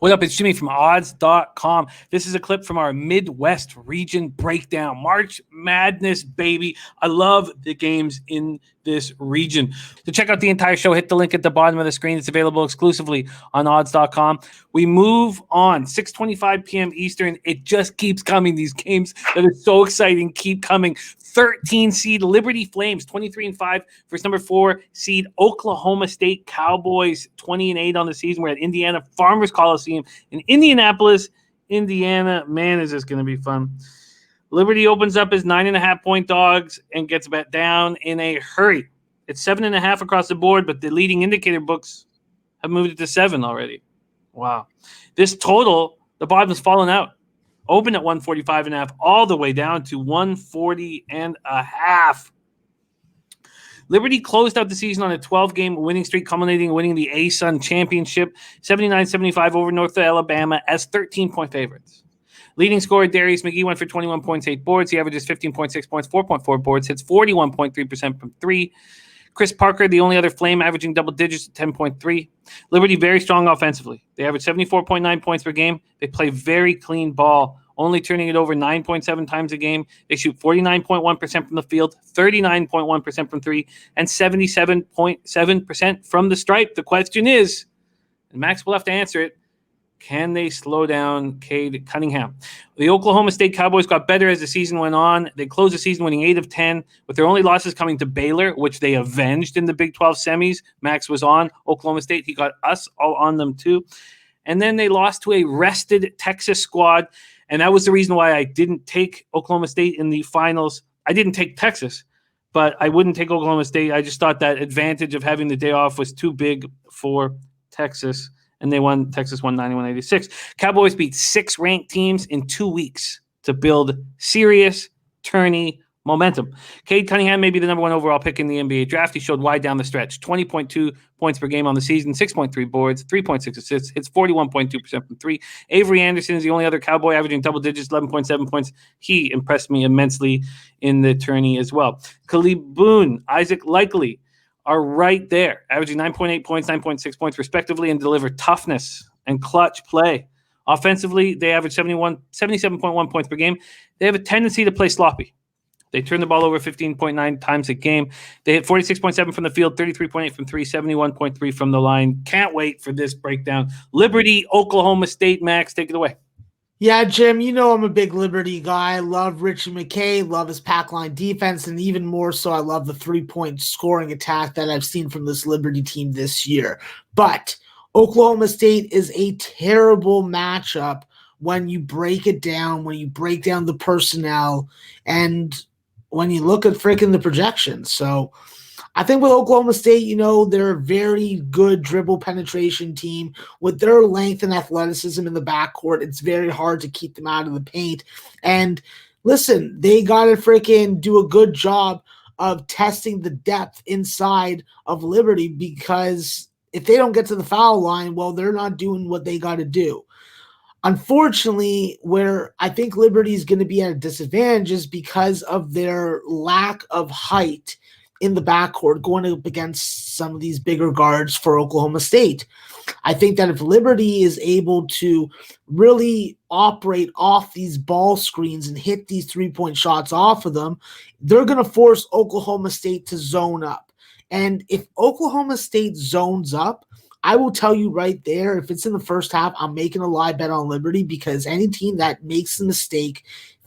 What up? It's Jimmy from odds.com. This is a clip from our Midwest region breakdown. March Madness, baby. I love the games in this region. To check out the entire show, hit the link at the bottom of the screen. It's available exclusively on odds.com. We move on. 6:25 p.m. Eastern. It just keeps coming. These games that are so exciting keep coming. 13 seed Liberty Flames, 23-5 versus number 4 seed Oklahoma State Cowboys, 20-8 on the season. We're at Indiana Farmers Coliseum in Indianapolis, Indiana. Man, is this going to be fun. Liberty opens up as 9.5-point dogs and gets bet down in a hurry. It's 7.5 across the board, but the leading indicator books have moved it to 7 already. Wow. This total, the bottom has fallen out. Open at 145.5, all the way down to 140.5. Liberty closed out the season on a 12-game winning streak, culminating in winning the ASUN Championship, 79-75 over North Alabama as 13-point favorites. Leading scorer Darius McGee went for 21 points, 8 boards. He averages 15.6 points, 4.4 boards, hits 41.3% from 3. Chris Parker, the only other Flame, averaging double digits at 10.3. Liberty very strong offensively. They average 74.9 points per game. They play very clean ball, only turning it over 9.7 times a game. They shoot 49.1% from the field, 39.1% from 3, and 77.7% from the stripe. The question is, and Max will have to answer it, can they slow down Cade Cunningham? The Oklahoma State Cowboys got better as the season went on. They closed the season winning 8 of 10, with their only losses coming to Baylor, which they avenged in the Big 12 semis. Max was on Oklahoma State. He got us all on them too. And then they lost to a rested Texas squad, and that was the reason why I didn't take Oklahoma State in the finals. I didn't take Texas, but I wouldn't take Oklahoma State. I just thought that advantage of having the day off was too big for Texas. And they won. Texas won 91-86. Cowboys beat 6 ranked teams in 2 weeks to build serious tourney momentum. Cade Cunningham may be the number 1 overall pick in the NBA draft. He showed wide down the stretch. 20.2 points per game on the season, 6.3 boards, 3.6 assists, hits 41.2% from 3. Avery Anderson is the only other Cowboy averaging double digits, 11.7 points. He impressed me immensely in the tourney as well. Khalid Boone, Isaac Likely are right there, averaging 9.8 points, 9.6 points respectively, and deliver toughness and clutch play. Offensively, they average 77.1 points per game. They have a tendency to play sloppy. They turn the ball over 15.9 times a game. They hit 46.7 from the field, 33.8 from 3, 71.3 from the line. Can't wait for this breakdown. Liberty, Oklahoma State. Max, take it away. Yeah, Jim, you know I'm a big Liberty guy. I love Richie McKay, love his pack line defense, and even more so, I love the 3-point scoring attack that I've seen from this Liberty team this year. But Oklahoma State is a terrible matchup when you break it down, when you break down the personnel, and when you look at freaking the projections. So I think with Oklahoma State, you know, they're a very good dribble penetration team. With their length and athleticism in the backcourt, it's very hard to keep them out of the paint. And listen, they got to freaking do a good job of testing the depth inside of Liberty, because if they don't get to the foul line, well, they're not doing what they got to do. Unfortunately, where I think Liberty is going to be at a disadvantage is because of their lack of height in the backcourt going up against some of these bigger guards for Oklahoma State. I think that if Liberty is able to really operate off these ball screens and hit these 3-point shots off of them, they're going to force Oklahoma State to zone up. And if Oklahoma State zones up, I will tell you right there, if it's in the first half, I'm making a live bet on Liberty, because any team that makes the mistake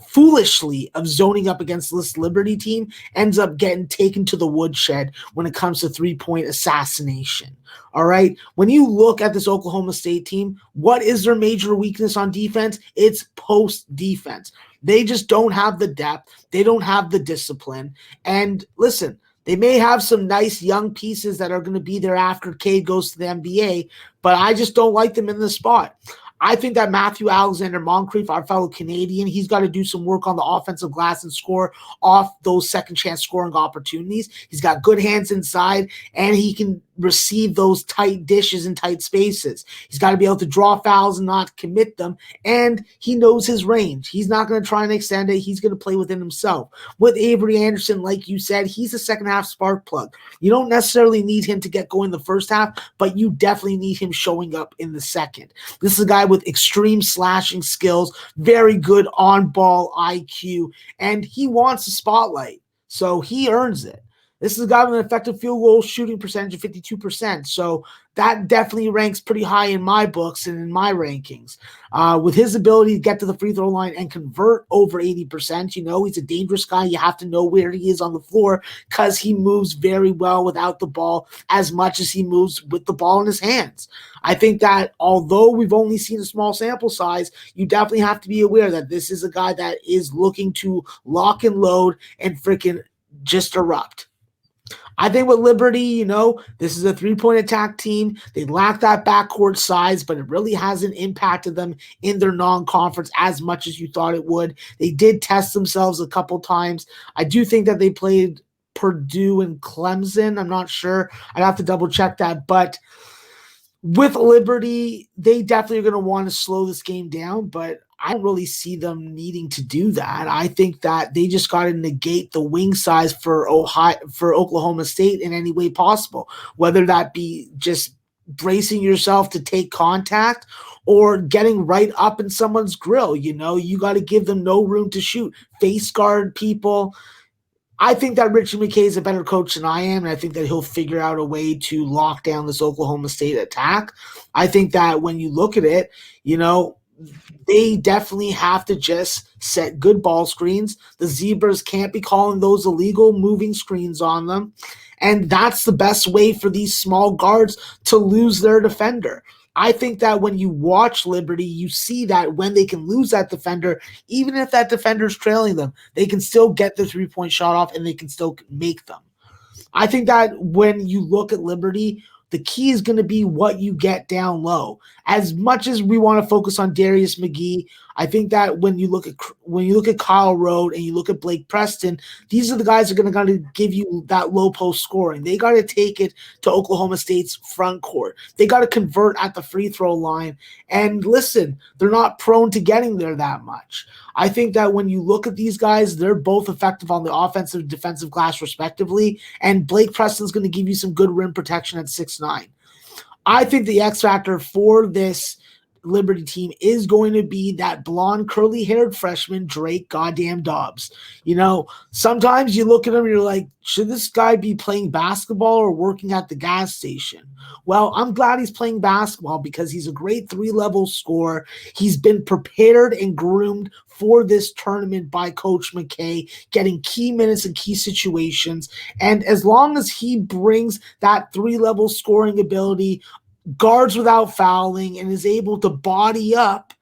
foolishly of zoning up against this Liberty team ends up getting taken to the woodshed when it comes to 3-point assassination. All right. When you look at this Oklahoma State team, what is their major weakness on defense? It's post defense. They just don't have the depth. They don't have the discipline. And listen, they may have some nice young pieces that are going to be there after Cade goes to the NBA, but I just don't like them in the spot. I think that Matthew Alexander Moncrief, our fellow Canadian, he's got to do some work on the offensive glass and score off those second chance scoring opportunities. He's got good hands inside, and he can receive those tight dishes in tight spaces. He's got to be able to draw fouls and not commit them. And he knows his range. He's not going to try and extend it. He's going to play within himself. With Avery Anderson, like you said, he's a second half spark plug. You don't necessarily need him to get going the first half, but you definitely need him showing up in the second. This is a guy with extreme slashing skills, very good on-ball IQ, and he wants the spotlight. So he earns it. This is a guy with an effective field goal shooting percentage of 52%. So that definitely ranks pretty high in my books and in my rankings. With his ability to get to the free throw line and convert over 80%, he's a dangerous guy. You have to know where he is on the floor because he moves very well without the ball as much as he moves with the ball in his hands. I think that although we've only seen a small sample size, you definitely have to be aware that this is a guy that is looking to lock and load and freaking just erupt. I think with Liberty, this is a three-point attack team. They lack that backcourt size, but it really hasn't impacted them in their non-conference as much as you thought it would. They did test themselves a couple times. I do think that they played Purdue and Clemson. I'm not sure. I'd have to double-check that, but with Liberty, they definitely are going to want to slow this game down, but I don't really see them needing to do that. I think that they just got to negate the wing size for Oklahoma State in any way possible, whether that be just bracing yourself to take contact or getting right up in someone's grill. You got to give them no room to shoot, face guard people. I think that Richard McKay is a better coach than I am, and I think that he'll figure out a way to lock down this Oklahoma State attack. I think that when you look at it, they definitely have to just set good ball screens. The Zebras can't be calling those illegal moving screens on them. And that's the best way for these small guards to lose their defender. I think that when you watch Liberty, you see that when they can lose that defender, even if that defender is trailing them, they can still get the three-point shot off and they can still make them. I think that when you look at Liberty, the key is going to be what you get down low. As much as we want to focus on Darius McGee, I think that when you look at Kyle Rode and you look at Blake Preston, these are the guys that are going to give you that low post scoring. They got to take it to Oklahoma State's front court. They got to convert at the free throw line. And listen, they're not prone to getting there that much. I think that when you look at these guys, they're both effective on the offensive and defensive glass respectively. And Blake Preston's going to give you some good rim protection at 6'9". I think the X factor for this Liberty team is going to be that blonde, curly-haired freshman, Drake goddamn Dobbs. Sometimes you look at him and you're like, should this guy be playing basketball or working at the gas station? Well, I'm glad he's playing basketball because he's a great three-level scorer. He's been prepared and groomed for this tournament by Coach McKay, getting key minutes in key situations. And as long as he brings that three-level scoring ability, guards without fouling, and is able to body up,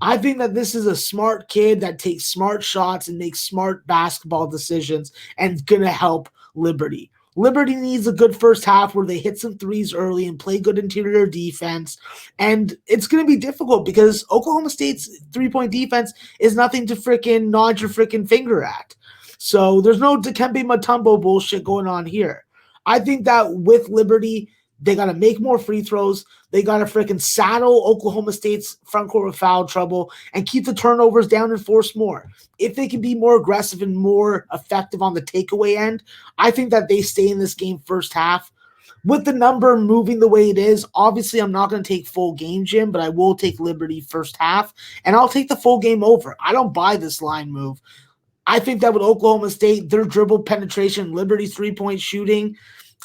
I think that this is a smart kid that takes smart shots and makes smart basketball decisions and is going to help Liberty. Liberty needs a good first half where they hit some threes early and play good interior defense. And it's going to be difficult because Oklahoma State's three-point defense is nothing to freaking nod your freaking finger at. So there's no Dikembe Mutombo bullshit going on here. I think that with Liberty, they got to make more free throws. They got to freaking saddle Oklahoma State's front court with foul trouble and keep the turnovers down and force more. If they can be more aggressive and more effective on the takeaway end, I think that they stay in this game first half. With the number moving the way it is, obviously I'm not going to take full game, Jim, but I will take Liberty first half, and I'll take the full game over. I don't buy this line move. I think that with Oklahoma State, their dribble penetration, Liberty's three-point shooting,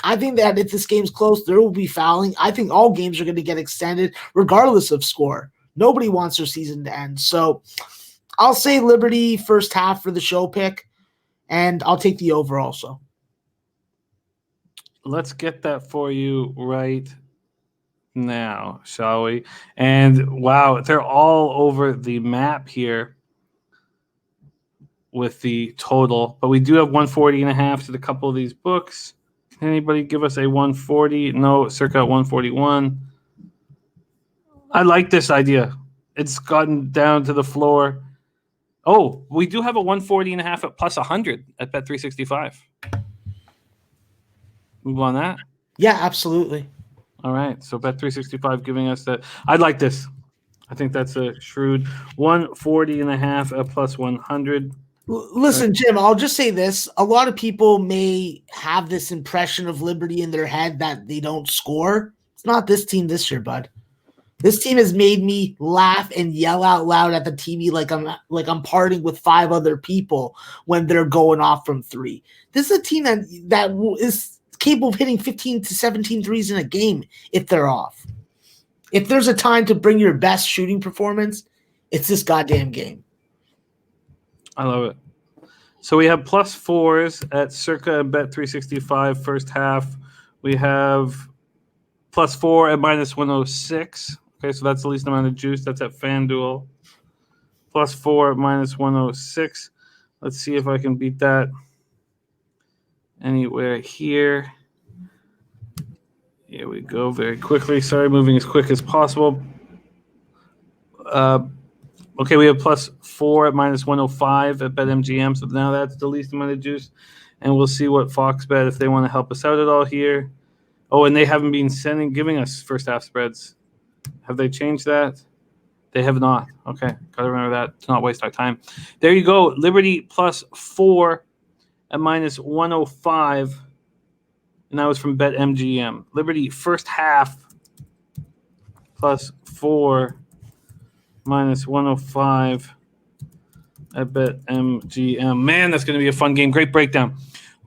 I think that if this game's close, there will be fouling. I think all games are going to get extended regardless of score. Nobody wants their season to end. So I'll say Liberty first half for the show pick, and I'll take the over also. Let's get that for you right now, shall we? And wow, they're all over the map here with the total. But we do have 140.5 to the couple of these books. Anybody give us a 140? No, circa 141. I like this idea. It's gotten down to the floor. Oh, we do have a 140.5 at plus 100 at Bet365. Move on that. Yeah, absolutely. All right. So Bet365 giving us that. I'd like this. I think that's a shrewd 140.5 at plus 100. Listen, Jim, I'll just say this. A lot of people may have this impression of Liberty in their head that they don't score. It's not this team this year, bud. This team has made me laugh and yell out loud at the TV like I'm partying with 5 other people when they're going off from 3. This is a team that is capable of hitting 15 to 17 threes in a game if they're off. If there's a time to bring your best shooting performance, it's this goddamn game. I love it. So we have plus 4s at circa Bet365 first half. We have plus 4 at minus 106. Okay, so that's the least amount of juice. That's at FanDuel. Plus 4 at minus 106. Let's see if I can beat that anywhere here. Here we go very quickly. Sorry, moving as quick as possible. Okay, we have plus 4 at minus 105 at BetMGM. So now that's the least amount of juice. And we'll see what Fox Bet, if they want to help us out at all here. Oh, and they haven't been giving us first half spreads. Have they changed that? They have not. Okay, got to remember that to not waste our time. There you go. Liberty plus 4 at minus 105. And that was from BetMGM. Liberty first half plus 4 minus 105 at BetMGM. Man, that's going to be a fun game. Great breakdown.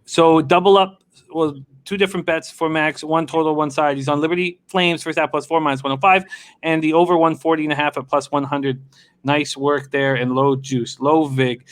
So double up. Well, 2 different bets for Max, 1 total, 1 side. He's on Liberty Flames first half plus 4 minus 105, and the over 140.5 at plus 100. Nice work there and low juice, low vig.